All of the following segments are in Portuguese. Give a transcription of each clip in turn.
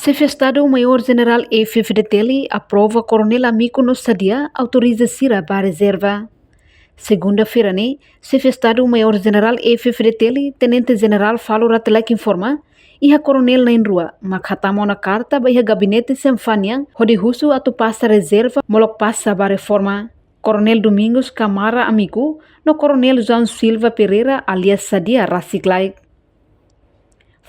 Chefe de Estado-Maior-General EFF de Teli aprova Coronel Amico no Sadia autoriza Sira para a reserva. Segunda-feira, Chefe de Estado-Maior-General EFF de Teli, Tenente-General Falo Ratelek informa, iha Coronel na rua, makhatamo na carta ba iha gabinete Semfaniang, hodi husu atu passa reserva, molok passa ba reforma. Coronel Domingos Camara Amico, no Coronel João Silva Pereira alias Sadia Rasiklaik.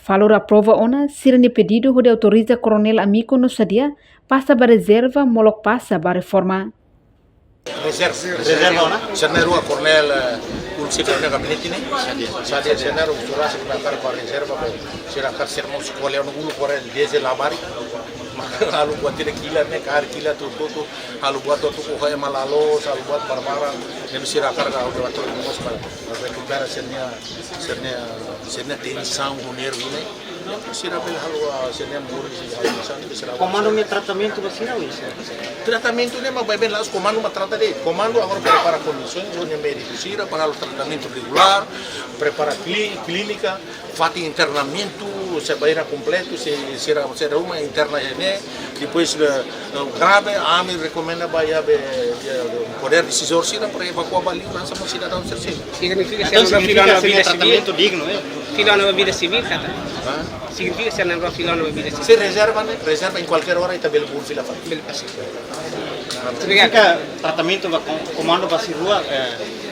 Falou aprova ona, sirene pedido de autoriza Coronel Amico no Sadia, passa para reserva, molok passa para reforma. Reserva ona? Senero Coronel Ulcifra Gabinete ne? Sadia senero usura secretar para reserva, silakan sermos sekolah ono ulu Coronel deze labari. Halu buat tidak kila ne, kar kila tu, halu buat tu kuhai malalo, halu buat barbara, nem sirakar ka udah waktu ngos pada, recuperar senia tensão nervo ne, sirakar halu senia muri sirakar. Comando me tratamento do sinal isso. Tratamento ne, mas bem lá os comando me trata de, comando agora prepara condições, onde médico sira para o tratamento regular, prepara clínica, faz internamento, se vai completo, se será uma interna depois grave, a AMI recomenda para poder decisor sira para evacuar bali lança para cidadão terceiro. Significa ser uma vida tratamento digno, Fila nova vida civil, kata. Significa ser uma fila nova vida civil. Se reserva em qualquer hora e também por fila faz. Significa tratamento comando para rua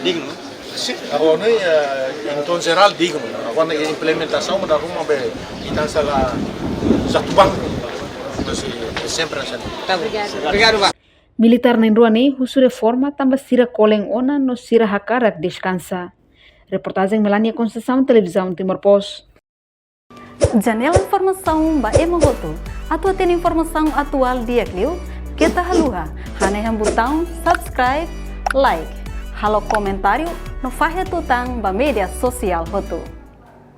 digno. Sim, agora em tom geral digno. Agora a implementação da rumah kita salah satu bank. Sempre assim. Obrigado, Pak. Militar na rua husu reforma tambah sira koleng ona no sira hakarak descansa. Reportagem Melania Conceição, Televisão Timor Post. Janela informação ba Emogoto. Atua tem informação atual dia Clio. Kita haluha. Haneham botão subscribe, like. Halo comentário no faixa tutang ba media sosial Hoto.